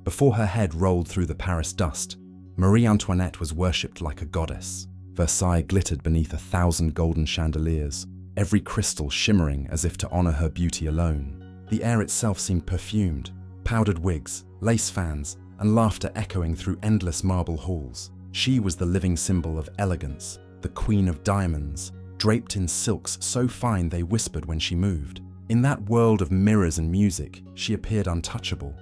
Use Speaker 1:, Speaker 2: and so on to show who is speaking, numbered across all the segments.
Speaker 1: Before her head rolled through the Paris dust, Marie Antoinette was worshipped like a goddess. Versailles glittered beneath 1,000 golden chandeliers, every crystal shimmering as if to honor her beauty alone. The air itself seemed perfumed, powdered wigs, lace fans, and laughter echoing through endless marble halls. She was the living symbol of elegance, the queen of diamonds, draped in silks so fine they whispered when she moved. In that world of mirrors and music, she appeared untouchable.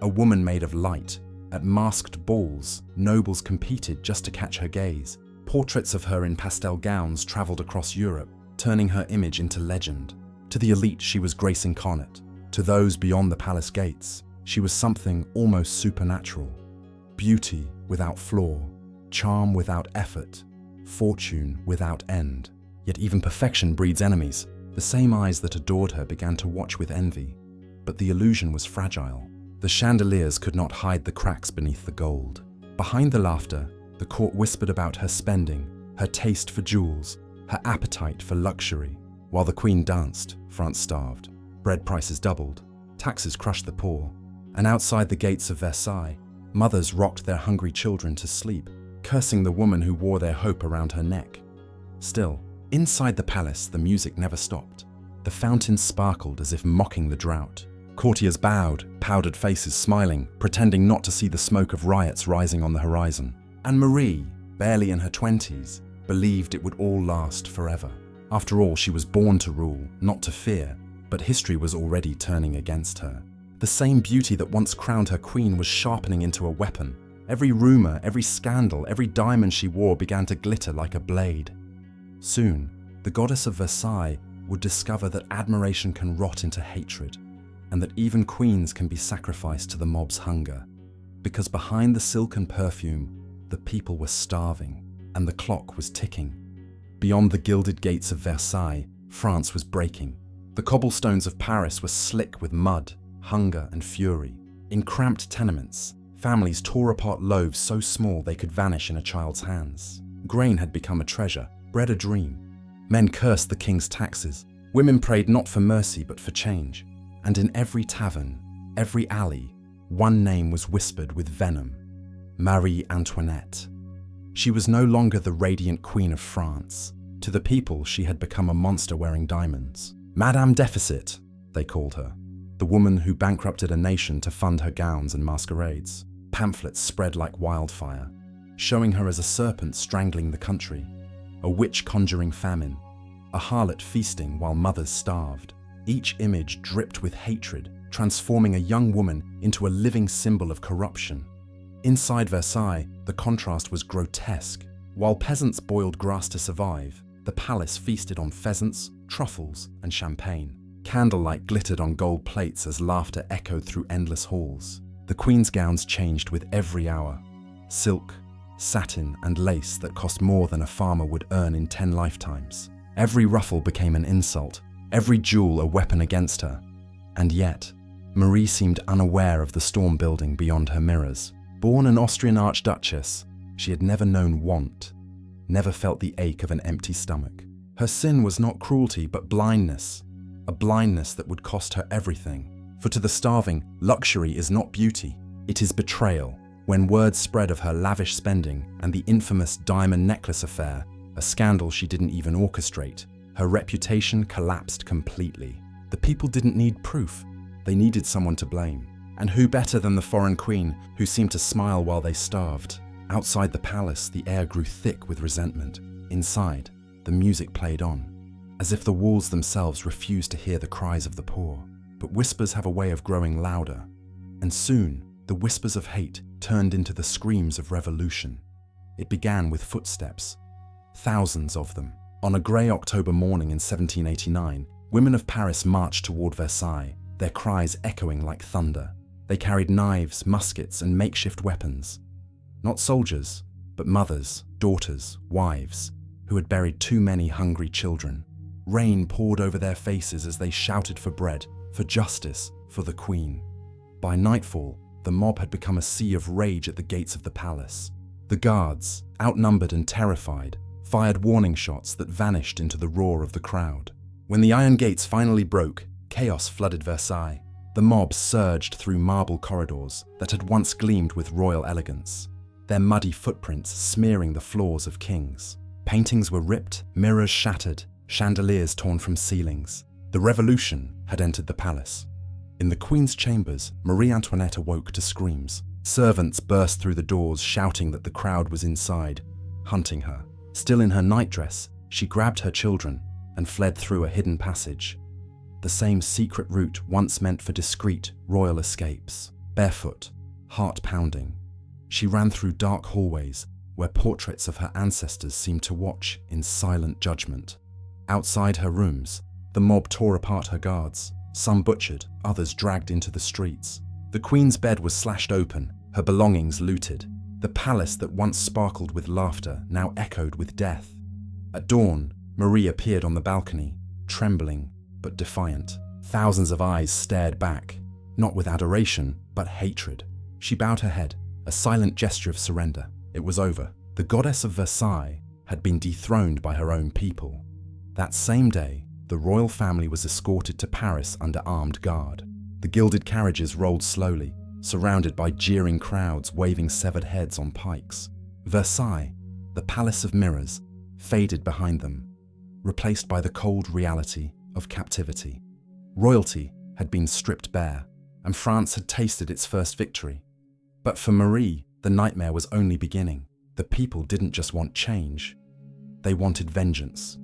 Speaker 1: A woman made of light. At masked balls, nobles competed just to catch her gaze. Portraits of her in pastel gowns traveled across Europe, turning her image into legend. To the elite, she was grace incarnate. To those beyond the palace gates, she was something almost supernatural. Beauty without flaw, charm without effort, fortune without end. Yet even perfection breeds enemies. The same eyes that adored her began to watch with envy. But the illusion was fragile. The chandeliers could not hide the cracks beneath the gold. Behind the laughter, the court whispered about her spending, her taste for jewels, her appetite for luxury. While the queen danced, France starved. Bread prices doubled, taxes crushed the poor. And outside the gates of Versailles, mothers rocked their hungry children to sleep, cursing the woman who wore their hope around her neck. Still, inside the palace, the music never stopped. The fountains sparkled as if mocking the drought. Courtiers bowed, powdered faces smiling, pretending not to see the smoke of riots rising on the horizon. And Marie, barely in her 20s, believed it would all last forever. After all, she was born to rule, not to fear, but history was already turning against her. The same beauty that once crowned her queen was sharpening into a weapon. Every rumor, every scandal, every diamond she wore began to glitter like a blade. Soon, the goddess of Versailles would discover that admiration can rot into hatred, and that even queens can be sacrificed to the mob's hunger. Because behind the silk and perfume, the people were starving, and the clock was ticking. Beyond the gilded gates of Versailles, France was breaking. The cobblestones of Paris were slick with mud, hunger, and fury. In cramped tenements, families tore apart loaves so small they could vanish in a child's hands. Grain had become a treasure, bread a dream. Men cursed the king's taxes. Women prayed not for mercy but for change. And in every tavern, every alley, one name was whispered with venom: Marie Antoinette. She was no longer the radiant queen of France. To the people, she had become a monster wearing diamonds. Madame Deficit, they called her. The woman who bankrupted a nation to fund her gowns and masquerades. Pamphlets spread like wildfire, showing her as a serpent strangling the country, a witch conjuring famine, a harlot feasting while mothers starved. Each image dripped with hatred, transforming a young woman into a living symbol of corruption. Inside Versailles, the contrast was grotesque. While peasants boiled grass to survive, the palace feasted on pheasants, truffles, and champagne. Candlelight glittered on gold plates as laughter echoed through endless halls. The queen's gowns changed with every hour. Silk, satin, and lace that cost more than a farmer would earn in 10 lifetimes. Every ruffle became an insult, every jewel a weapon against her. And yet, Marie seemed unaware of the storm building beyond her mirrors. Born an Austrian archduchess, she had never known want, never felt the ache of an empty stomach. Her sin was not cruelty, but blindness, a blindness that would cost her everything. For to the starving, luxury is not beauty, it is betrayal. When word spread of her lavish spending and the infamous diamond necklace affair, a scandal she didn't even orchestrate, her reputation collapsed completely. The people didn't need proof, they needed someone to blame. And who better than the foreign queen, who seemed to smile while they starved? Outside the palace, the air grew thick with resentment. Inside, the music played on, as if the walls themselves refused to hear the cries of the poor. But whispers have a way of growing louder, and soon, the whispers of hate turned into the screams of revolution. It began with footsteps, thousands of them. On a grey October morning in 1789, women of Paris marched toward Versailles, their cries echoing like thunder. They carried knives, muskets, and makeshift weapons. Not soldiers, but mothers, daughters, wives, who had buried too many hungry children. Rain poured over their faces as they shouted for bread, for justice, for the Queen. By nightfall, the mob had become a sea of rage at the gates of the palace. The guards, outnumbered and terrified, fired warning shots that vanished into the roar of the crowd. When the iron gates finally broke, chaos flooded Versailles. The mob surged through marble corridors that had once gleamed with royal elegance, their muddy footprints smearing the floors of kings. Paintings were ripped, mirrors shattered, chandeliers torn from ceilings. The Revolution had entered the palace. In the Queen's chambers, Marie Antoinette awoke to screams. Servants burst through the doors, shouting that the crowd was inside, hunting her. Still in her nightdress, she grabbed her children and fled through a hidden passage, the same secret route once meant for discreet royal escapes. Barefoot, heart pounding, she ran through dark hallways where portraits of her ancestors seemed to watch in silent judgment. Outside her rooms, the mob tore apart her guards, some butchered, others dragged into the streets. The Queen's bed was slashed open, her belongings looted. The palace that once sparkled with laughter now echoed with death. At dawn, Marie appeared on the balcony, trembling but defiant. Thousands of eyes stared back, not with adoration, but hatred. She bowed her head, a silent gesture of surrender. It was over. The goddess of Versailles had been dethroned by her own people. That same day, the royal family was escorted to Paris under armed guard. The gilded carriages rolled slowly, surrounded by jeering crowds waving severed heads on pikes. Versailles, the palace of mirrors, faded behind them, replaced by the cold reality of captivity. Royalty had been stripped bare, and France had tasted its first victory. But for Marie, the nightmare was only beginning. The people didn't just want change, they wanted vengeance.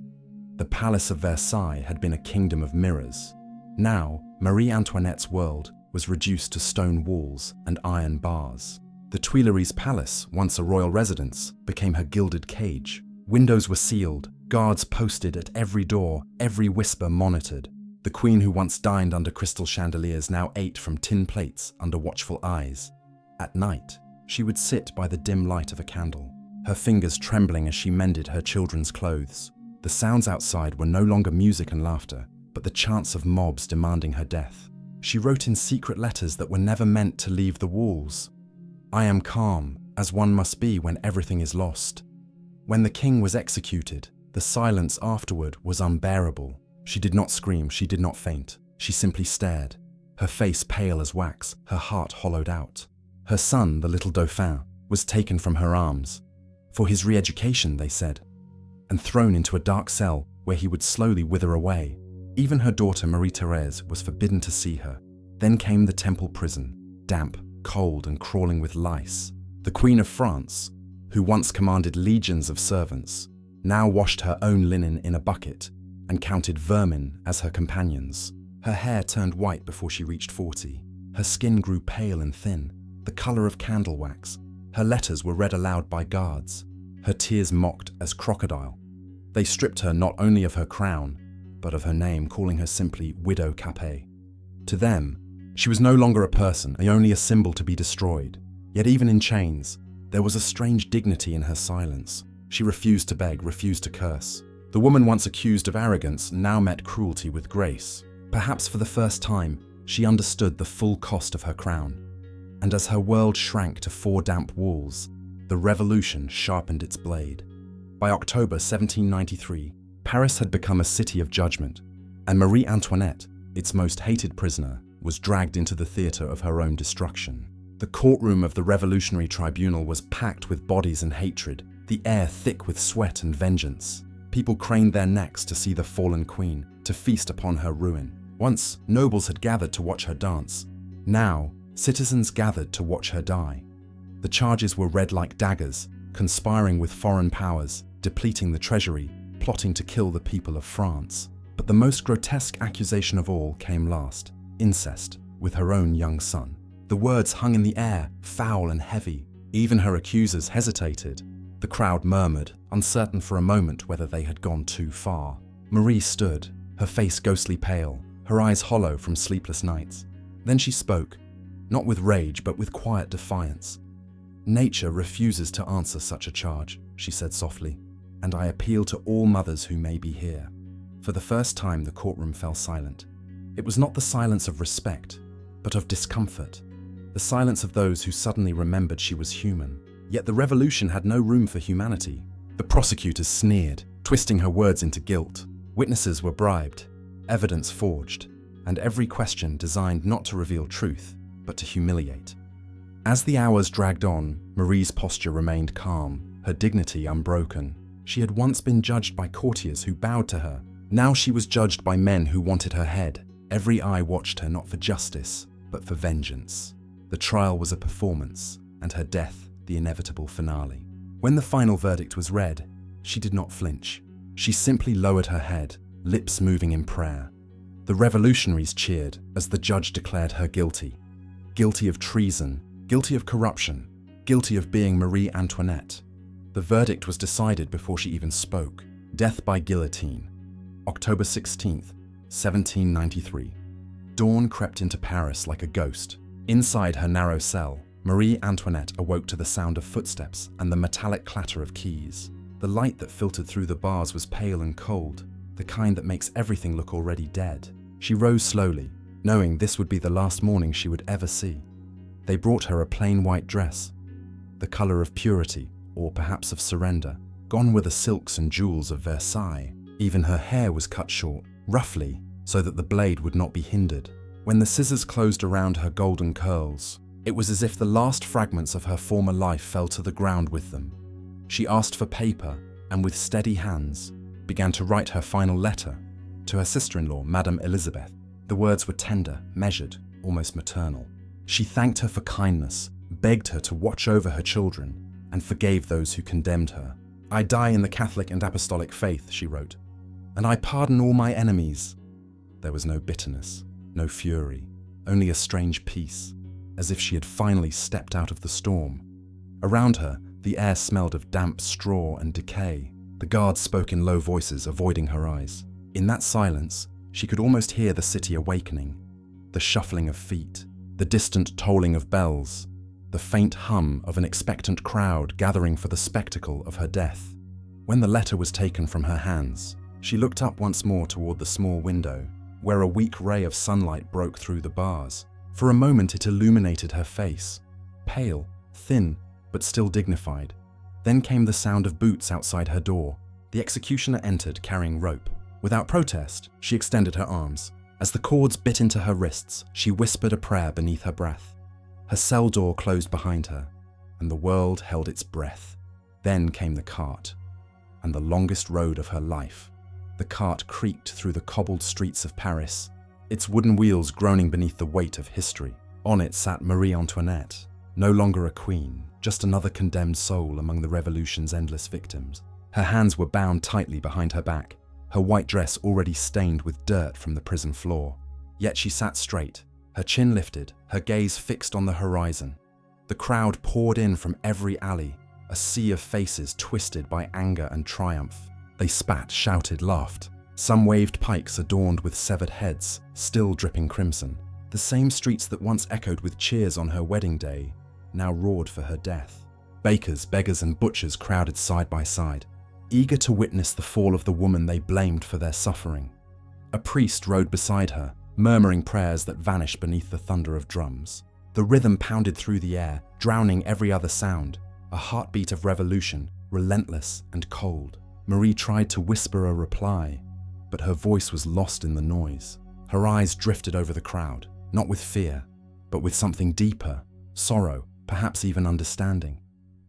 Speaker 1: The Palace of Versailles had been a kingdom of mirrors. Now, Marie Antoinette's world was reduced to stone walls and iron bars. The Tuileries Palace, once a royal residence, became her gilded cage. Windows were sealed, guards posted at every door, every whisper monitored. The Queen who once dined under crystal chandeliers now ate from tin plates under watchful eyes. At night, she would sit by the dim light of a candle, her fingers trembling as she mended her children's clothes. The sounds outside were no longer music and laughter, but the chants of mobs demanding her death. She wrote in secret letters that were never meant to leave the walls. I am calm, as one must be when everything is lost. When the king was executed, the silence afterward was unbearable. She did not scream, she did not faint. She simply stared, her face pale as wax, her heart hollowed out. Her son, the little Dauphin, was taken from her arms. For his re-education, they said, and thrown into a dark cell where he would slowly wither away. Even her daughter Marie-Thérèse was forbidden to see her. Then came the temple prison, damp, cold and crawling with lice. The Queen of France, who once commanded legions of servants, now washed her own linen in a bucket and counted vermin as her companions. Her hair turned white before she reached 40. Her skin grew pale and thin, the color of candle wax. Her letters were read aloud by guards, her tears mocked as crocodile. They stripped her not only of her crown, but of her name, calling her simply Widow Capet. To them, she was no longer a person, only a symbol to be destroyed. Yet even in chains, there was a strange dignity in her silence. She refused to beg, refused to curse. The woman once accused of arrogance now met cruelty with grace. Perhaps for the first time, she understood the full cost of her crown. And as her world shrank to 4 damp walls, the Revolution sharpened its blade. By October 1793, Paris had become a city of judgment, and Marie Antoinette, its most hated prisoner, was dragged into the theater of her own destruction. The courtroom of the Revolutionary Tribunal was packed with bodies and hatred, the air thick with sweat and vengeance. People craned their necks to see the fallen queen, to feast upon her ruin. Once, nobles had gathered to watch her dance. Now, citizens gathered to watch her die. The charges were read like daggers, conspiring with foreign powers, depleting the treasury, plotting to kill the people of France. But the most grotesque accusation of all came last: incest with her own young son. The words hung in the air, foul and heavy. Even her accusers hesitated. The crowd murmured, uncertain for a moment whether they had gone too far. Marie stood, her face ghostly pale, her eyes hollow from sleepless nights. Then she spoke, not with rage but with quiet defiance. Nature refuses to answer such a charge, she said softly, and I appeal to all mothers who may be here. For the first time, the courtroom fell silent. It was not the silence of respect, but of discomfort. The silence of those who suddenly remembered she was human. Yet the revolution had no room for humanity. The prosecutors sneered, twisting her words into guilt. Witnesses were bribed, evidence forged. and every question designed not to reveal truth, but to humiliate. As the hours dragged on, Marie's posture remained calm, her dignity unbroken. She had once been judged by courtiers who bowed to her. Now she was judged by men who wanted her head. Every eye watched her not for justice, but for vengeance. The trial was a performance, and her death the inevitable finale. When the final verdict was read, she did not flinch. She simply lowered her head, lips moving in prayer. The revolutionaries cheered as the judge declared her guilty. Guilty of treason, guilty of corruption, guilty of being Marie Antoinette. The verdict was decided before she even spoke. Death by guillotine. October 16th, 1793. Dawn crept into Paris like a ghost. Inside her narrow cell, Marie Antoinette awoke to the sound of footsteps and the metallic clatter of keys. The light that filtered through the bars was pale and cold, the kind that makes everything look already dead. She rose slowly, knowing this would be the last morning she would ever see. They brought her a plain white dress, the color of purity, or perhaps of surrender. Gone were the silks and jewels of Versailles. Even her hair was cut short, roughly, so that the blade would not be hindered. When the scissors closed around her golden curls, it was as if the last fragments of her former life fell to the ground with them. She asked for paper, and with steady hands, began to write her final letter to her sister-in-law, Madame Elizabeth. The words were tender, measured, almost maternal. She thanked her for kindness, begged her to watch over her children, and forgave those who condemned her. "I die in the Catholic and Apostolic faith," she wrote, "and I pardon all my enemies." There was no bitterness, no fury, only a strange peace, as if she had finally stepped out of the storm. Around her, the air smelled of damp straw and decay. The guards spoke in low voices, avoiding her eyes. In that silence, she could almost hear the city awakening. The shuffling of feet, the distant tolling of bells, the faint hum of an expectant crowd gathering for the spectacle of her death. When the letter was taken from her hands, she looked up once more toward the small window, where a weak ray of sunlight broke through the bars. For a moment it illuminated her face, pale, thin, but still dignified. Then came the sound of boots outside her door. The executioner entered carrying rope. Without protest, she extended her arms. As the cords bit into her wrists, she whispered a prayer beneath her breath. Her cell door closed behind her, and the world held its breath. Then came the cart, and the longest road of her life. The cart creaked through the cobbled streets of Paris, its wooden wheels groaning beneath the weight of history. On it sat Marie Antoinette, no longer a queen, just another condemned soul among the Revolution's endless victims. Her hands were bound tightly behind her back, her white dress already stained with dirt from the prison floor. Yet she sat straight, her chin lifted, her gaze fixed on the horizon. The crowd poured in from every alley, a sea of faces twisted by anger and triumph. They spat, shouted, laughed. Some waved pikes adorned with severed heads, still dripping crimson. The same streets that once echoed with cheers on her wedding day now roared for her death. Bakers, beggars, and butchers crowded side by side, eager to witness the fall of the woman they blamed for their suffering. A priest rode beside her, murmuring prayers that vanished beneath the thunder of drums. The rhythm pounded through the air, drowning every other sound, a heartbeat of revolution, relentless and cold. Marie tried to whisper a reply, but her voice was lost in the noise. Her eyes drifted over the crowd, not with fear, but with something deeper, sorrow, perhaps even understanding.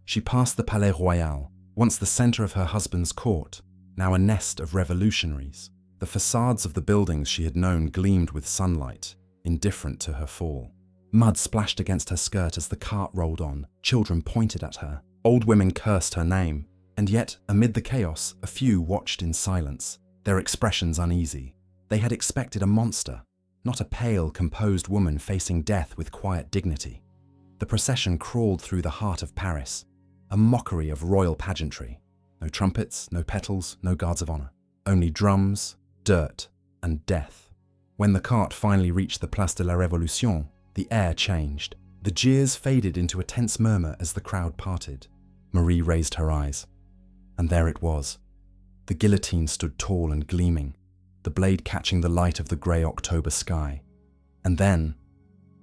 Speaker 1: She passed the Palais Royal, once the center of her husband's court, now a nest of revolutionaries. The facades of the buildings she had known gleamed with sunlight, indifferent to her fall. Mud splashed against her skirt as the cart rolled on. Children pointed at her. Old women cursed her name. And yet, amid the chaos, a few watched in silence, their expressions uneasy. They had expected a monster, not a pale, composed woman facing death with quiet dignity. The procession crawled through the heart of Paris, a mockery of royal pageantry. No trumpets, no petals, no guards of honor. Only drums, dirt, and death. When the cart finally reached the Place de la Révolution, the air changed. The jeers faded into a tense murmur as the crowd parted. Marie raised her eyes. And there it was. The guillotine stood tall and gleaming, the blade catching the light of the grey October sky. And then,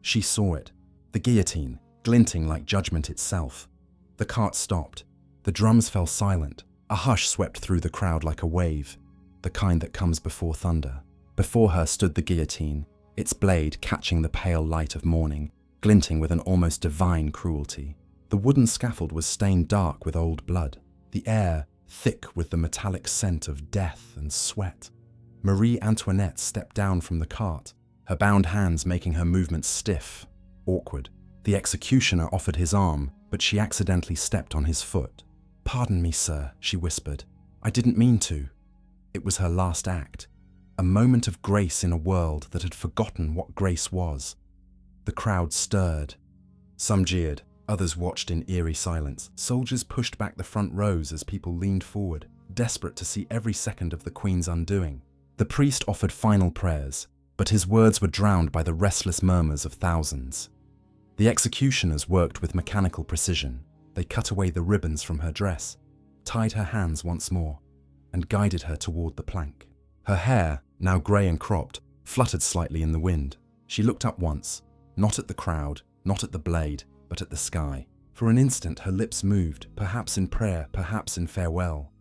Speaker 1: she saw it, the guillotine, glinting like judgment itself. The cart stopped. The drums fell silent. A hush swept through the crowd like a wave, the kind that comes before thunder. Before her stood the guillotine, its blade catching the pale light of morning, glinting with an almost divine cruelty. The wooden scaffold was stained dark with old blood, the air thick with the metallic scent of death and sweat. Marie Antoinette stepped down from the cart, her bound hands making her movements stiff, awkward. The executioner offered his arm, but she accidentally stepped on his foot. "Pardon me, sir," she whispered. "I didn't mean to." It was her last act, a moment of grace in a world that had forgotten what grace was. The crowd stirred. Some jeered, others watched in eerie silence. Soldiers pushed back the front rows as people leaned forward, desperate to see every second of the Queen's undoing. The priest offered final prayers, but his words were drowned by the restless murmurs of thousands. The executioners worked with mechanical precision. They cut away the ribbons from her dress, tied her hands once more, and guided her toward the plank. Her hair, now grey and cropped, fluttered slightly in the wind. She looked up once, not at the crowd, not at the blade, but at the sky. For an instant her lips moved, perhaps in prayer, perhaps in farewell.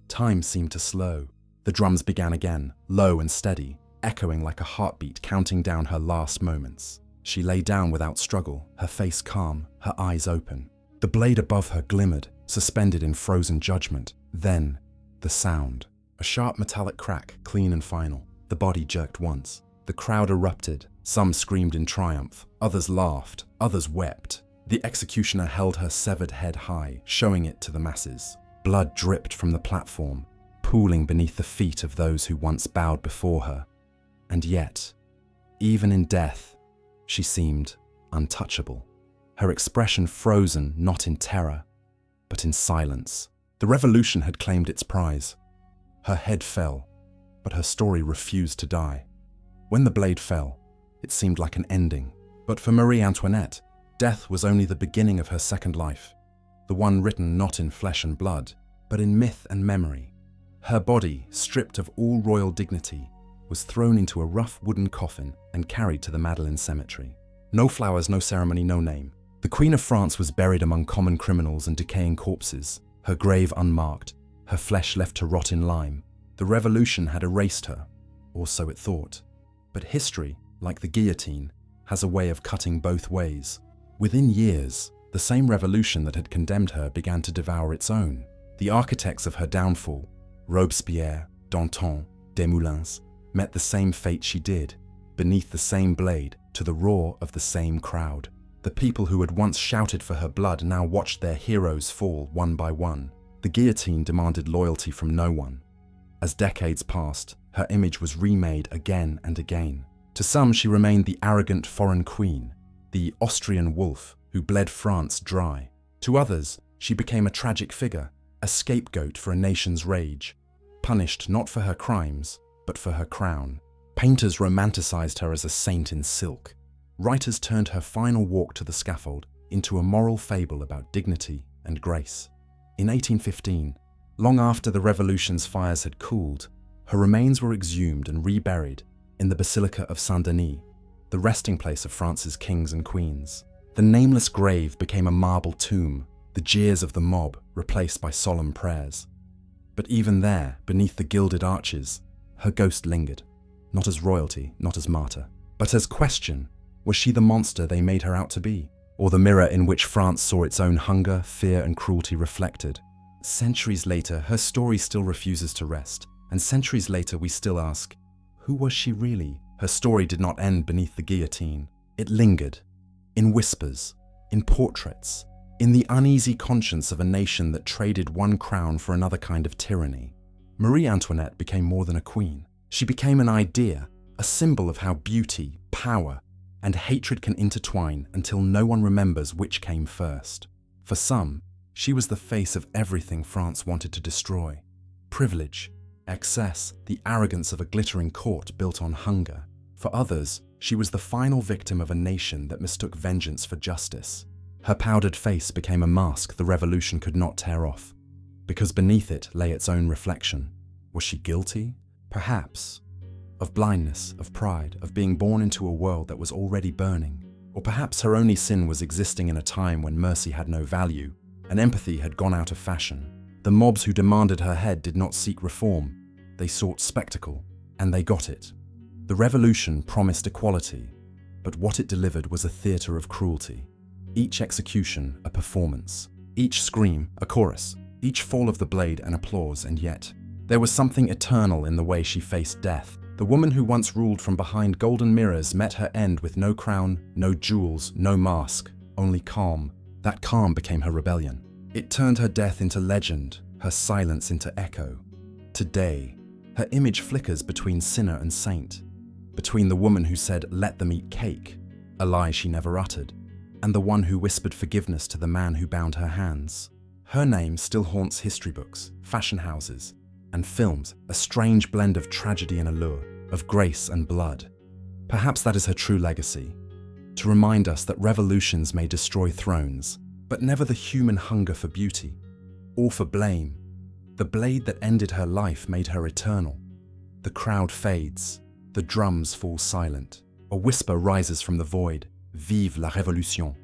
Speaker 1: Time seemed to slow. The drums began again, low and steady, echoing like a heartbeat counting down her last moments. She lay down without struggle, her face calm, her eyes open. The blade above her glimmered, suspended in frozen judgment. Then, the sound. A sharp metallic crack, clean and final. The body jerked once. The crowd erupted. Some screamed in triumph. Others laughed. Others wept. The executioner held her severed head high, showing it to the masses. Blood dripped from the platform, pooling beneath the feet of those who once bowed before her. And yet, even in death, she seemed untouchable. Her expression frozen not in terror, but in silence. The revolution had claimed its prize. Her head fell, but her story refused to die. When the blade fell, it seemed like an ending. But for Marie Antoinette, death was only the beginning of her second life, the one written not in flesh and blood, but in myth and memory. Her body, stripped of all royal dignity, was thrown into a rough wooden coffin and carried to the Madeleine cemetery. No flowers, no ceremony, no name. The Queen of France was buried among common criminals and decaying corpses, her grave unmarked, her flesh left to rot in lime. The revolution had erased her, or so it thought. But history, like the guillotine, has a way of cutting both ways. Within years, the same revolution that had condemned her began to devour its own. The architects of her downfall, Robespierre, Danton, Desmoulins, met the same fate she did, beneath the same blade, to the roar of the same crowd. The people who had once shouted for her blood now watched their heroes fall one by one. The guillotine demanded loyalty from no one. As decades passed, her image was remade again and again. To some, she remained the arrogant foreign queen, the Austrian wolf who bled France dry. To others, she became a tragic figure, a scapegoat for a nation's rage, punished not for her crimes, but for her crown. Painters romanticized her as a saint in silk. Writers turned her final walk to the scaffold into a moral fable about dignity and grace. In 1815, long after the revolution's fires had cooled, her remains were exhumed and reburied in the Basilica of Saint-Denis, the resting place of France's kings and queens. The nameless grave became a marble tomb, the jeers of the mob replaced by solemn prayers. But even there, beneath the gilded arches, her ghost lingered, not as royalty, not as martyr, but as question. Was she the monster they made her out to be, or the mirror in which France saw its own hunger, fear, and cruelty reflected? Centuries later, her story still refuses to rest, and centuries later we still ask, who was she really? Her story did not end beneath the guillotine. It lingered, in whispers, in portraits, in the uneasy conscience of a nation that traded one crown for another kind of tyranny. Marie Antoinette became more than a queen. She became an idea, a symbol of how beauty, power, and hatred can intertwine until no one remembers which came first. For some, she was the face of everything France wanted to destroy. Privilege, excess, the arrogance of a glittering court built on hunger. For others, she was the final victim of a nation that mistook vengeance for justice. Her powdered face became a mask the revolution could not tear off, because beneath it lay its own reflection. Was she guilty? Perhaps. Of blindness, of pride, of being born into a world that was already burning. Or perhaps her only sin was existing in a time when mercy had no value, and empathy had gone out of fashion. The mobs who demanded her head did not seek reform. They sought spectacle, and they got it. The Revolution promised equality, but what it delivered was a theatre of cruelty. Each execution, a performance. Each scream, a chorus. Each fall of the blade, an applause, and yet there was something eternal in the way she faced death. The woman who once ruled from behind golden mirrors met her end with no crown, no jewels, no mask, only calm. That calm became her rebellion. It turned her death into legend, her silence into echo. Today, her image flickers between sinner and saint, between the woman who said, "Let them eat cake," a lie she never uttered, and the one who whispered forgiveness to the man who bound her hands. Her name still haunts history books, fashion houses, and films, a strange blend of tragedy and allure, of grace and blood. Perhaps that is her true legacy, to remind us that revolutions may destroy thrones, but never the human hunger for beauty, or for blame. The blade that ended her life made her eternal. The crowd fades, the drums fall silent. A whisper rises from the void, "Vive la Révolution."